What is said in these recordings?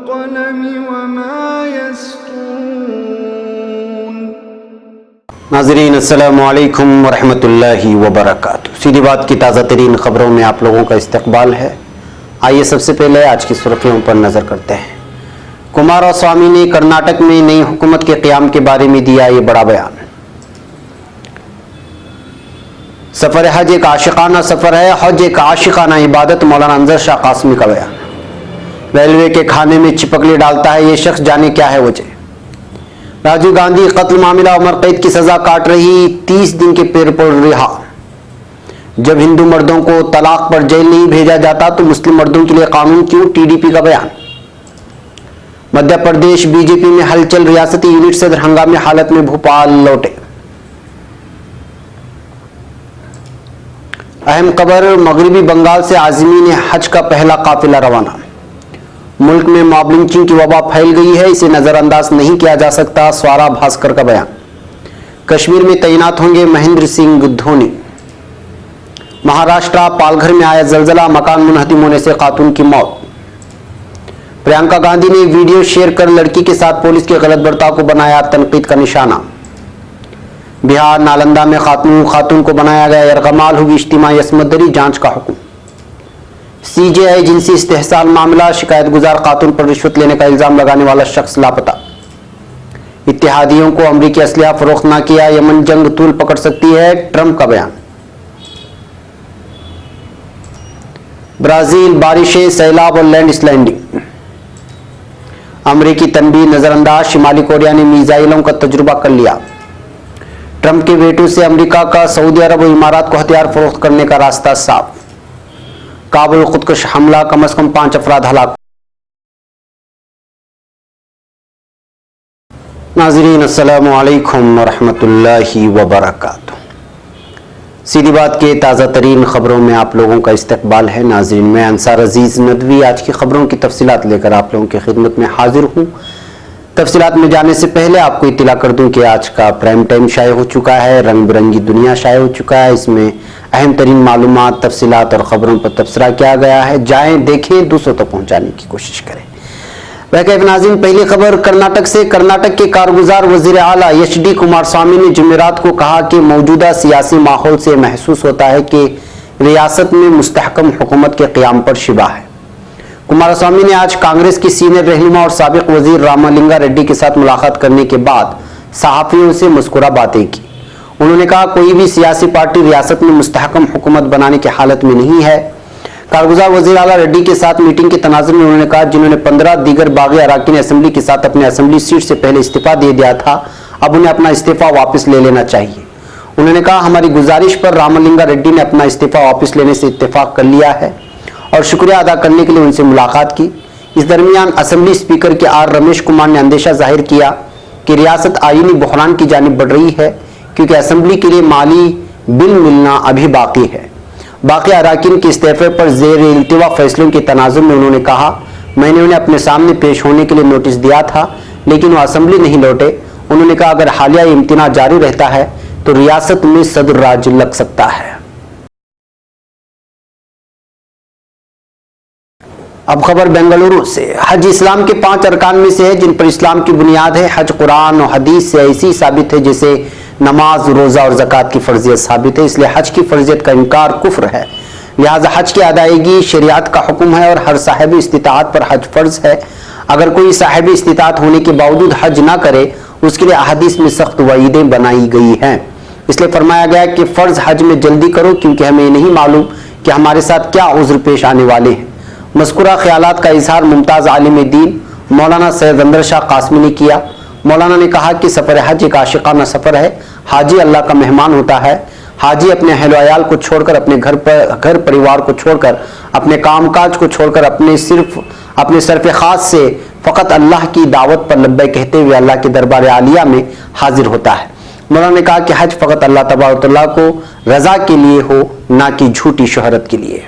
वल्क़लमि वमा यस्तून। नाज़रीन अस्सलामु अलैकुम वरहमतुल्लाहि वबरकातुहू। सीधी बात की ताज़ा तरीन खबरों में आप लोगों का इस्तकबाल है। आइए सबसे पहले आज की सुर्खियों पर नजर करते हैं। कुमारस्वामी ने कर्नाटक में नई हुकूमत के क़याम के बारे में दिया ये बड़ा बयान। सफर हज एक आशिकाना सफर है, हज एक आशिकाना इबादत, मौलाना अंजर शाह कासमी का बयान। रेलवे के खाने में चिपकली डालता है ये शख्स, जाने क्या है वजह। राजीव गांधी कत्ल मामला, उम्र कैद की सजा काट रही, 30 दिन के पैर पर रिहा। जब हिंदू मर्दों को तलाक पर जेल नहीं भेजा जाता तो मुस्लिम मर्दों के लिए कानून क्यों, टीडीपी का बयान। मध्य प्रदेश बीजेपी में हलचल, रियासती यूनिट सदर हंगामी हालत में भोपाल लौटे। अहम खबर, मगरबी बंगाल से आज़मीन हज का पहला काफिला रवाना। मुल्क में मॉब लिंचिंग की वबा फैल गई है, इसे नजरअंदाज नहीं किया जा सकता, स्वारा भास्कर का बयान। कश्मीर में तैनात होंगे महेंद्र सिंह धोनी। महाराष्ट्र पालघर में आया जलजला, मकान मुनहदिम होने से खातून की मौत। प्रियंका गांधी ने वीडियो शेयर कर लड़की के साथ पुलिस के गलत बर्ताव को बनाया तनकीद का निशाना। बिहार नालंदा में खातून को बनाया गया यरगमाल, हुई इज्तिमाई असमत दरी, जांच का हुक्म। सीजेआई जिनसी इस्तेहसाल मामला, शिकायत गुजार खातून पर रिश्वत लेने का इल्जाम लगाने वाला शख्स लापता। इत्तेहादियों को अमरीकी असलहा फरोख्त न किया, यमन जंग तूल पकड़ सकती है, ट्रंप का बयान। ब्राजील बारिशें, सैलाब और लैंडस्लाइडिंग। अमरीकी तनबीह नजरअंदाज, शिमाली कोरिया ने मिसाइलों का तजुर्बा कर लिया। ट्रंप के वेटो से अमेरिका का सऊदी अरब और इमारात को हथियार फरोख्त करने का रास्ता साफ। काबुल खुदकुश हमला, कम से कम 5 अफराद हलाक। नाज़रीन अस्सलामु अलैकुम वरहमतुल्लाहि वबरकातुहू। सीधी बात के ताज़ा तरीन खबरों में आप लोगों का इस्तकबाल है। नाज़रीन, मैं अंसार अजीज़ नदवी आज की खबरों की तफसीलात लेकर आप लोगों की खिदमत में हाजिर हूँ। तफसीलात में जाने से पहले आपको इत्तला कर दूं कि आज का प्राइम टाइम शाये हो चुका है, रंग बिरंगी दुनिया शाये हो चुका है। इसमें अहम तरीन मालूमात, तफसीलात और ख़बरों पर तबसरा किया गया है। जाएं, देखें, दूसरों तक पहुँचाने की कोशिश करें। वह नाज़रीन, पहली खबर कर्नाटक से। कर्नाटक के कारगुजार वज़ीर आला एच.डी. कुमारस्वामी ने जुमेरात को कहा कि मौजूदा सियासी माहौल से महसूस होता है कि रियासत में मुस्तहकम हुकूमत के क़याम पर शिबा है। कुमारस्वामी ने आज कांग्रेस की सीनियर रहनुमा और साबिक वजीर रामलिंगा रेड्डी के साथ मुलाकात करने के बाद सहाफ़ियों से मुस्कुरा बातें की। उन्होंने कहा, कोई भी सियासी पार्टी रियासत में मुस्तहकम हुकूमत बनाने की हालत में नहीं है। कारगुजार वज़ीर आला रेड्डी के साथ मीटिंग के तनाज़ुर में उन्होंने कहा, जिन्होंने 15 दीगर बागी अराकीन असेंबली के साथ अपने असेंबली सीट से पहले इस्तीफा दे दिया था, अब उन्हें अपना इस्तीफा वापस ले लेना चाहिए। उन्होंने कहा, हमारी गुजारिश पर रामलिंगा रेड्डी ने अपना इस्तीफा वापस लेने से इत्तेफाक कर लिया है और शुक्रिया अदा करने के लिए उनसे मुलाकात की। इस दरमियान असेंबली स्पीकर के आर रमेश कुमार ने अंदेशा जाहिर किया कि रियासत आईनी बहरान की जानिब बढ़ रही है, क्योंकि असेंबली के लिए माली बिल मिलना अभी बाकी है। बाकी अराकीन के इस्तीफे पर ज़ेर इल्तिवा फैसलों के तनाजुर में उन्होंने कहा, मैंने उन्हें अपने सामने पेश होने के लिए नोटिस दिया था, लेकिन वो असेंबली नहीं लौटे। उन्होंने कहा, अगर हालिया इम्तिना जारी रहता है तो रियासत में सदर राज लग सकता है। अब खबर बेंगलुरु से। हज इस्लाम के 5 अरकान में से है जिन पर इस्लाम की बुनियाद है। हज कुरान और हदीस से ऐसी साबित है जैसे नमाज, रोज़ा और ज़कात की फ़र्जियत साबित है, इसलिए हज की फ़र्जियत का इनकार कुफ्र है। लिहाजा हज की अदायगी शरीयत का हुक्म है और हर साहिब इस्तिताअत पर हज फ़र्ज है। अगर कोई साहिब इस्तिताअत होने के बावजूद हज ना करे, उसके लिए अहादीस में सख्त वईदें बनाई गई हैं। इसलिए फरमाया गया कि फ़र्ज हज में जल्दी करो, क्योंकि हमें नहीं मालूम कि हमारे साथ क्या उज़्र पेश आने वाले हैं। मज़कूरा ख्यालात का इजहार मुमताज़ आलिम दीन मौलाना सैयद अंदर शाह कासमी ने किया। मौलाना ने कहा कि सफ़र हज एक आशिकाना सफ़र है। हाजी अल्लाह का मेहमान होता है। हाजी अपने अहल वयाल को छोड़कर, अपने घर परिवार को छोड़कर, अपने कामकाज को छोड़कर, अपने सरफ़ ख़ास से फ़कत अल्लाह की दावत पर लब्बैक कहते हुए अल्लाह के दरबार आलिया में हाजिर होता है। मौलाना ने कहा कि हज फ़कत अल्लाह तबारक व तआला को रज़ा के लिए हो, ना कि झूठी शोहरत के लिए।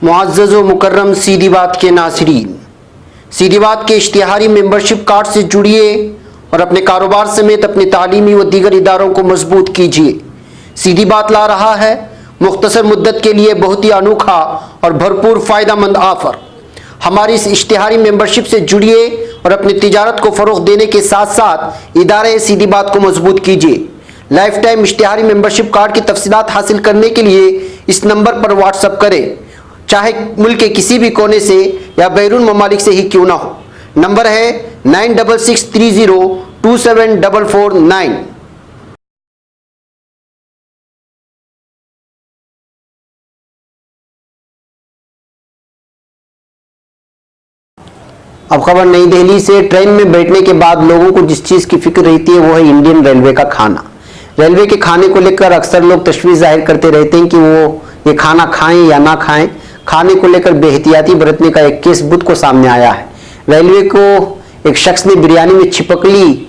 मुअज़्ज़ज़ व मुकर्रम सीधी बात के नाज़रीन, सीधी बात के इश्तिहारी मेंबरशिप कार्ड से जुड़िए और अपने कारोबार समेत अपने तालीमी व दीगर इदारों को मजबूत कीजिए। सीधी बात ला रहा है मुख्तसर मुद्दत के लिए बहुत ही अनोखा और भरपूर फ़ायदा मंद ऑफ़र। हमारी इस इश्तिहारी मेंबरशिप से जुड़िए और अपनी तिजारत को फरोग देने के साथ साथ इदारे सीधी बात को मजबूत कीजिए। लाइफ टाइम इश्तिहारी मेंबरशिप कार्ड की तफसीलात हासिल करने के लिए इस नंबर पर व्हाट्सएप करें, चाहे मुल्क के किसी भी कोने से या बैरून ममालिक से ही क्यों ना हो। नंबर है 9663027449। अब खबर नई दिल्ली से। ट्रेन में बैठने के बाद लोगों को जिस चीज की फिक्र रहती है वो है इंडियन रेलवे का खाना। रेलवे के खाने को लेकर अक्सर लोग तशवीश जाहिर करते रहते हैं कि वो ये खाना खाएं या ना खाएं। खाने को लेकर बेहतियाती बरतने का एक केस बुध को सामने आया है। रेलवे को एक शख्स ने बिरयानी में छिपकली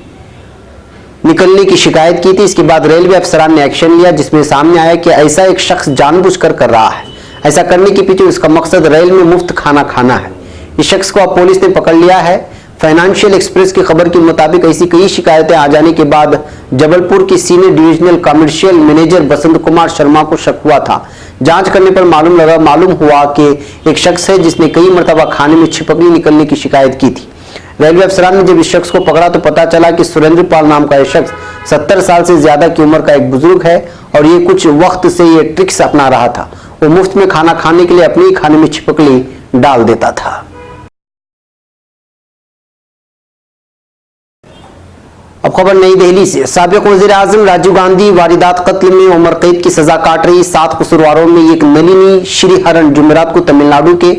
निकलने की शिकायत की थी। इसके बाद रेलवे अफसरान ने एक्शन लिया, जिसमें सामने आया कि ऐसा एक शख्स जानबूझकर कर रहा है। ऐसा करने के पीछे उसका मकसद रेल में मुफ्त खाना खाना है। इस शख्स को अब पुलिस ने पकड़ लिया है। फाइनेंशियल एक्सप्रेस की खबर के मुताबिक ऐसी कई शिकायतें आ जाने के बाद जबलपुर के senior divisional commercial manager Basant Kumar Sharma को शक हुआ था। जांच करने पर मालूम हुआ कि एक शख्स है जिसने कई मरतबा खाने में छिपकली निकलने की शिकायत की थी। रेलवे अफसरान ने जब इस शख्स को पकड़ा तो पता चला कि सुरेंद्र पाल नाम का यह शख्स 70 साल से ज्यादा की उम्र का एक बुजुर्ग है और ये कुछ वक्त से ये ट्रिक्स अपना रहा था। वो मुफ्त में खाना खाने के लिए अपने ही खाने में छिपकली डाल देता था। अब खबर नई दिल्ली से। साबिक वज़ीर आज़म राजीव गांधी वारिदात कत्ल में उम्र कैद की सजा काट रही 7 कसूरवारों में एक नलिनी श्रीहरन जुमेरात को तमिलनाडु के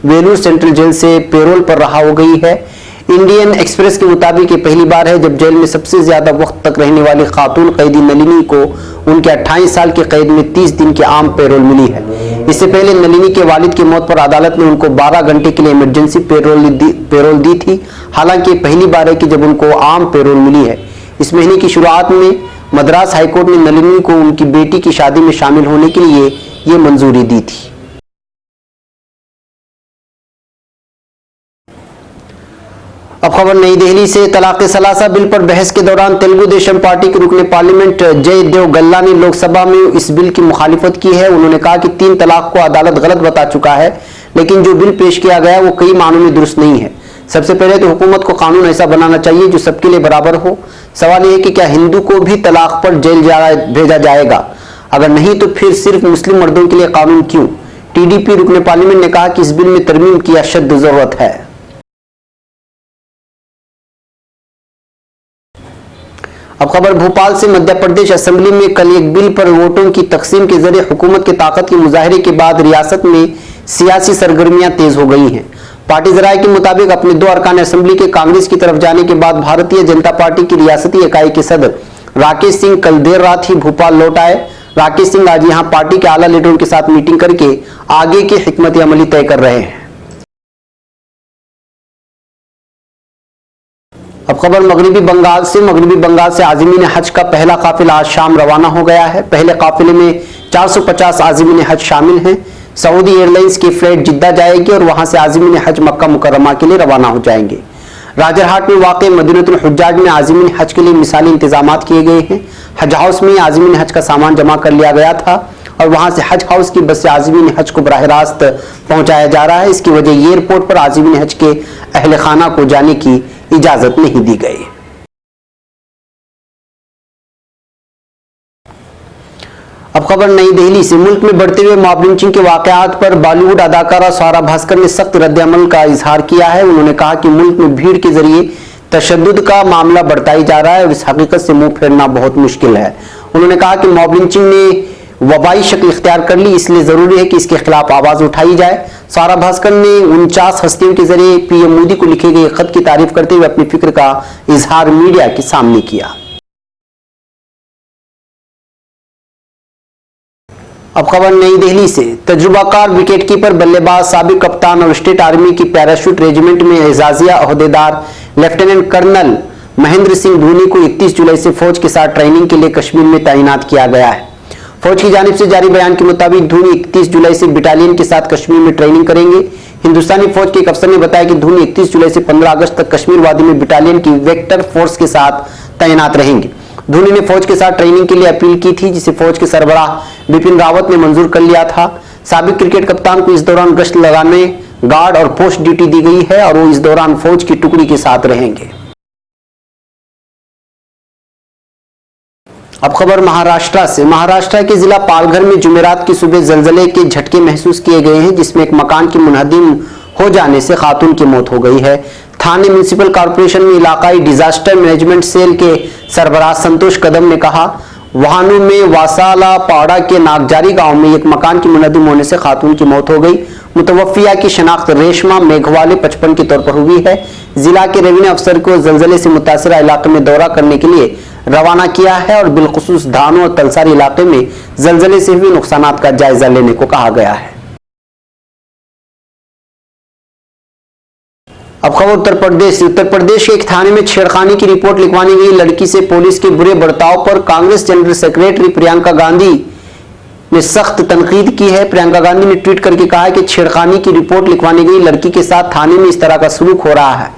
वेलूर सेंट्रल जेल से पैरोल पर रहा हो गई है। इंडियन एक्सप्रेस के मुताबिक ये पहली बार है जब जेल में सबसे ज्यादा वक्त तक रहने वाली खातून कैदी नलिनी को उनके 28 साल की कैद में 30 दिन की आम पैरोल मिली है। इससे पहले नलिनी के वालिद की मौत पर अदालत ने उनको 12 घंटे के लिए इमरजेंसी पैरोल दी थी। हालांकि पहली बार है कि जब उनको आम पैरोल मिली है। इस महीने की शुरुआत में मद्रास हाईकोर्ट ने नलिनी को उनकी बेटी की शादी में शामिल होने के लिए ये मंजूरी दी थी। अब खबर नई दिल्ली से। तलाक सलासा बिल पर बहस के दौरान तेलुगु देशम पार्टी के रुकने पार्लियामेंट जय देव गल्ला ने लोकसभा में इस बिल की मुखालिफत की है। उन्होंने कहा कि 3 तलाक को अदालत गलत बता चुका है, लेकिन जो बिल पेश किया गया वो कई मानों में दुरुस्त नहीं है। सबसे पहले तो हुकूमत को कानून ऐसा बनाना चाहिए जो सबके लिए बराबर हो। सवाल यह है कि क्या हिंदू को भी तलाक पर जेल भेजा जाएगा? अगर नहीं तो फिर सिर्फ मुस्लिम मर्दों के लिए कानून क्यों? टीडीपी रुकने पार्लियामेंट ने कहा कि इस बिल में तरमीम की अशद जरूरत है। अब खबर भोपाल से। मध्य प्रदेश असेंबली में कल एक बिल पर वोटों की तकसीम के जरिए हुकूमत की ताकत के मुजाहरे के बाद रियासत में सियासी सरगर्मियां तेज हो गई हैं। पार्टी जराये के मुताबिक अपने 2 अरकान असेंबली के कांग्रेस की तरफ जाने के बाद भारतीय जनता पार्टी की रियासती इकाई के सदर राकेश सिंह कल देर रात ही भोपाल लौट आए। राकेश सिंह आज यहां पार्टी के आला लीडरों के साथ मीटिंग करके आगे की हिकमत अमली तय कर रहे हैं। अब खबर मगरिबी बंगाल से। मगरिबी बंगाल से आज़मीन हज का पहला काफिला आज शाम रवाना हो गया है। पहले काफिले में 450 आज़मीन हज शामिल हैं। सऊदी एयरलाइंस की फ्लाइट जिद्दा जाएगी और वहां से आज़मीन हज मक्का मुकर्रमा के लिए रवाना हो जाएंगे। राजरहाट में वाक़ मदीनतुल हुज्जाज में आज़मीन हज के लिए मिसाली इंतजाम किए गए हैं। हज हाउस में आज़मीन हज का सामान जमा कर लिया गया था और वहां से हज हाउस की बस से आज़मीन हज को बराह रास्त पहुंचाया जा रहा है। इसकी वजह एयरपोर्ट पर आज़मीन हज के अहले खाना को जाने की इजाजत नहीं दी गई। अब खबर नई दिल्ली से। मुल्क में बढ़ते हुए मॉब लिंचिंग के वाकयात पर बॉलीवुड अदाकारा स्वरा भास्कर ने सख्त रद्द-ए-अमल का इजहार किया है। उन्होंने कहा कि मुल्क में भीड़ के जरिए तशद्दुद का मामला बढ़ता ही जा रहा है और इस हकीकत से मुंह फेरना बहुत मुश्किल है। उन्होंने कहा कि मॉब लिंचिंग ने वबाई शक्ल इख्तियार कर ली, इसलिए जरूरी है कि इसके खिलाफ आवाज उठाई जाए। स्वरा भास्कर ने 49 हस्तियों के जरिए पीएम मोदी को लिखे गए खत की तारीफ करते हुए अपनी फिक्र का इजहार मीडिया के सामने किया। अब खबर नई दिल्ली से। तजुर्बाकार विकेटकीपर, बल्लेबाज, साबिक कप्तान और स्टेट आर्मी की पैराशूट रेजिमेंट में एजाजिया ओहदेदार लेफ्टिनेंट कर्नल महेंद्र सिंह धोनी को 31 जुलाई से फौज के साथ ट्रेनिंग के लिए कश्मीर में तैनात किया गया है। फौज की जानिब से जारी बयान के मुताबिक धोनी 31 जुलाई से बटालियन के साथ कश्मीर में ट्रेनिंग करेंगे। हिंदुस्तानी फौज के एक अफसर ने बताया कि धोनी 31 जुलाई से 15 अगस्त तक कश्मीर वादी में बटालियन की वेक्टर फोर्स के साथ तैनात रहेंगे। धोनी ने फौज के साथ ट्रेनिंग के लिए अपील की थी, जिसे फौज के सरबराह बिपिन रावत ने मंजूर कर लिया था। साबिक क्रिकेट कप्तान को इस दौरान गश्त लगाने गार्ड और पोस्ट ड्यूटी दी गई है और वो इस दौरान फौज की टुकड़ी के साथ रहेंगे। अब खबर महाराष्ट्र से। महाराष्ट्र के जिला पालघर में जुमेरात की सुबह जलजले के झटके महसूस किए गए हैं, जिसमें एक मकान की मुनहदिम हो जाने से खातून की मौत हो गई है। थाने म्युनिसिपल कॉर्पोरेशन में इलाकाई डिजास्टर मैनेजमेंट सेल के सरबराह संतोष कदम ने कहा, वाहनों में वासाला पाड़ा के नागजारी गांव में एक मकान की मुनहदिम होने से खातून की मौत हो गई। मुतवफ्फिया की शनाख्त रेशमा मेघवाले 55 के तौर पर हुई है। जिला के रेवेन्यू अफसर को जलजले से मुतासरा इलाके में दौरा करने के लिए रवाना किया है और बिलखुसूस धानों और तलसारी इलाके में जलजले से हुए नुकसानात का जायजा लेने को कहा गया है। अब खबर उत्तर प्रदेश। उत्तर प्रदेश के एक थाने में छेड़खानी की रिपोर्ट लिखवानी गई लड़की से पुलिस के बुरे बर्ताव पर कांग्रेस जनरल सेक्रेटरी प्रियंका गांधी ने सख्त तनकीद की है। प्रियंका गांधी ने ट्वीट करके कहा है कि छेड़खानी की रिपोर्ट लिखवानी गई लड़की के साथ थाने में इस तरह का सलूक हो रहा है।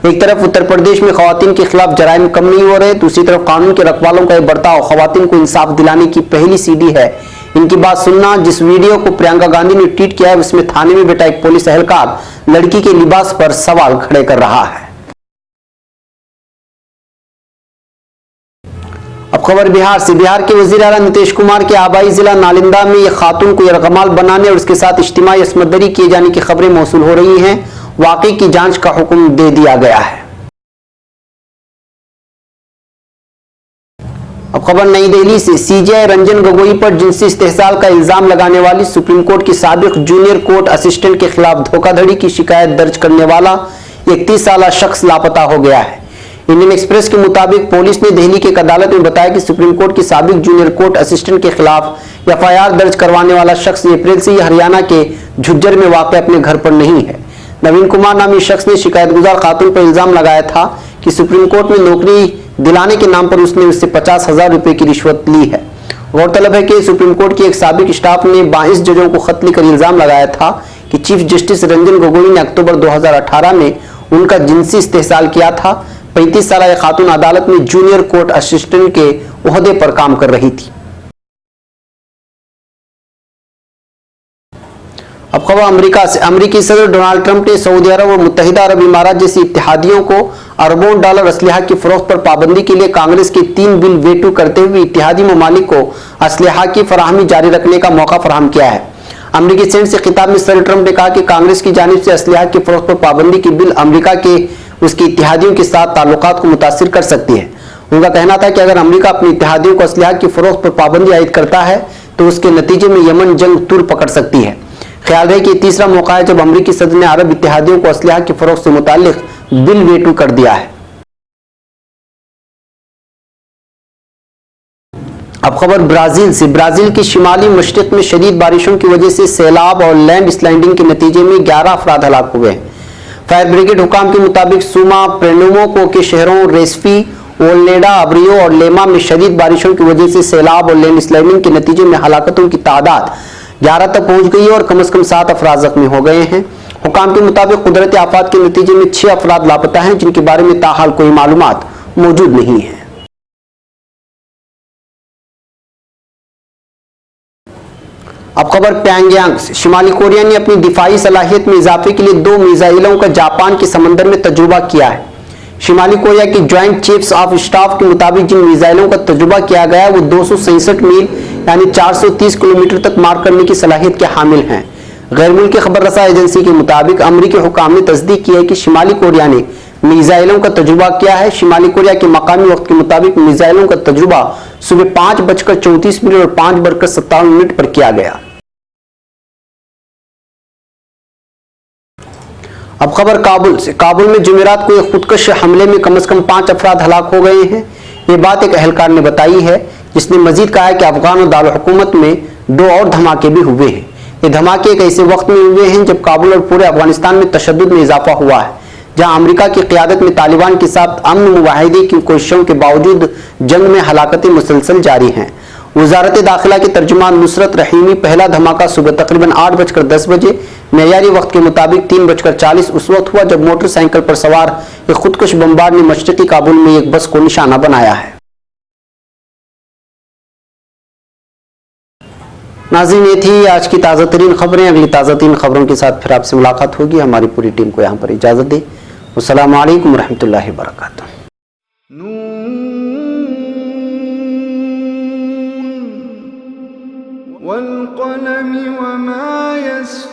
एक तरफ उत्तर प्रदेश में खवातीन के खिलाफ जराइम कम नहीं हो रहे, दूसरी तरफ कानून के रखवालों का यह बर्ताव खवातीन को इंसाफ दिलाने की पहली सीढ़ी है। इनकी बात सुनना। जिस वीडियो को प्रियंका गांधी ने ट्वीट किया है उसमें थाने में बैठा एक पुलिस एहलकार लड़की के लिबास पर सवाल खड़े कर रहा है। अब खबर बिहार से। बिहार के वजीर आला नीतीश कुमार के आबाई जिला नालंदा में एक खातून को यरगमाल बनाने और उसके साथ इज्तिमाई असमदरी किए जाने की खबरें मौसूल हो रही हैं। वाकई की जांच का हुक्म दे दिया गया है। अब खबर नई दिल्ली से। सीजेआई रंजन गोगोई पर जिनसी इस्तेहसाल का इल्जाम लगाने वाली सुप्रीम कोर्ट की साबिक जूनियर कोर्ट असिस्टेंट के खिलाफ धोखाधड़ी की शिकायत दर्ज करने वाला 31 साला शख्स लापता हो गया है। इंडियन एक्सप्रेस के मुताबिक पुलिस ने दिल्ली की एक अदालत में बताया कि सुप्रीम कोर्ट की साबिक जूनियर कोर्ट असिस्टेंट के खिलाफ एफआईआर दर्ज करवाने वाला शख्स अप्रैल से ही हरियाणा के झुज्जर में वाक़ अपने घर पर नहीं है। नवीन कुमार नामी शख्स ने शिकायतगुजार खातून पर इल्जाम लगाया था कि सुप्रीम कोर्ट में नौकरी दिलाने के नाम पर उसने उससे 50,000 रुपए की रिश्वत ली है। गौरतलब है कि सुप्रीम कोर्ट की एक साबिक स्टाफ ने 22 जजों को खत लिखकर इल्जाम लगाया था कि चीफ जस्टिस रंजन गोगोई ने अक्टूबर 2018 में उनका जिनसी इस्तेहसाल किया था। 35 साल खातून अदालत में जूनियर कोर्ट असिस्टेंट के ओहदे पर काम कर रही थी। अब खबर अमेरिका से। अमेरिकी सदर डोनाल्ड ट्रंप ने सऊदी अरब और मुत्तहिदा अरब इमारात जैसी इत्तेहादियों को अरबों डॉलर असलहा की फरोख्त पर पाबंदी के लिए कांग्रेस के 3 बिल वेटो करते हुए इत्तेहादी ममालिक को असलहा की फराहमी जारी रखने का मौका फराहम किया है। अमेरिकी सेनेट से खिताब में सदर ट्रंप ने कहा कि कांग्रेस की जानिब से असलहा की फरोख्त पर पाबंदी की बिल अमेरिका के उसके इत्तेहादियों के साथ ताल्लुकात को मुतासिर कर सकती है। उनका कहना था कि अगर अमेरिका अपने इत्तेहादियों को असलहा की फरोख्त पर पाबंदी आयद करता है तो उसके नतीजे में यमन जंग तुर पकड़ सकती है। ख्याल रहे कि तीसरा मौका है जब अमेरिकी सदर ने अरब इत्तेहादियों को असलहा की फरोख्त से मुताल्लिक बिल वेटो कर दिया है। अब खबर ब्राजील से। ब्राजील की शिमाली मशरिक में शदीद बारिशों की वजह से सैलाब और लैंड स्लाइडिंग के नतीजे में 11 अफराद हलाक हुए हैं। फायर ब्रिगेड हुकाम के मुताबिक सुमा प्रेनुमोको के शहरों रेस्फी, ओल्नेडा, अब्रियो और लेमा में शदीद बारिशों की वजह से सैलाब और लैंड स्लाइडिंग के नतीजे में हलाकतों की तादाद 11 तक पहुंच गई है और कम से कम 7 अफराद जख्मी हो गए हैं। हुकाम के मुताबिक कुदरती आफात के नतीजे में 6 अफराद लापता हैं, जिनके बारे में ताहाल कोई मालूमात मौजूद नहीं है। अब खबर प्यांगयांग से। शिमाली कोरिया ने अपनी दिफाई सलाहियत में इजाफे के लिए 2 मिसाइलों का जापान के समंदर में तजुर्बा किया है। शिमाली कोरिया की ज्वाइंट चीफ्स ऑफ स्टाफ के मुताबिक जिन मिसाइलों का तजुर्बा किया गया है वो 267 मील यानी 430 किलोमीटर तक मार करने की सलाहियत के हामिल हैं। गैर मुल्की खबर रसा एजेंसी के मुताबिक अमरीकी हुकाम ने तस्दीक की है कि शिमाली कोरिया ने मिसाइलों का तजुर्बा किया है। शिमाली कोरिया के मकामी वक्त के मुताबिक मिसाइलों का तजुर्बा सुबह 5:34 और 5:57 पर किया गया। अब खबर काबुल से। काबुल में जुमेरात को एक खुदकश हमले में कम से कम 5 अफराद हलाक हो गए हैं। ये बात एक अहलकार ने बताई है, जिसने मजीद कहा है कि अफगान और दारुल हुकूमत में 2 और धमाके भी हुए हैं। ये धमाके एक ऐसे वक्त में हुए हैं जब काबुल और पूरे अफगानिस्तान में तशद्दुद में इजाफा हुआ है, जहां अमेरिका की क़यादत में तालिबान के साथ अमन मुआहदे की कोशिशों के बावजूद जंग में हलाकतें मुसलसल जारी हैं। वजारत दाखिला के तर्जुमान नुसरत रहीमी पहला धमाका सुबह तकरीबन 8:10 बजे मेयारी वक्त के मुताबिक 3:40 उस वक्त हुआ जब मोटरसाइकिल पर सवार एक खुदकुश बमबार ने मशरकी काबुल में एक बस को निशाना बनाया है। नाज़रीन, ये थी आज की ताज़ा तरीन खबरें। अगली ताज़ा तरीन खबरों के साथ फिर आपसे मुलाकात होगी। हमारी पूरी टीम को यहाँ पर इजाज़त दे। अस्सलामु अलैकुम रहमतुल्लाहि व बरकातुहू। वल क़लम वमा यस्तुरून।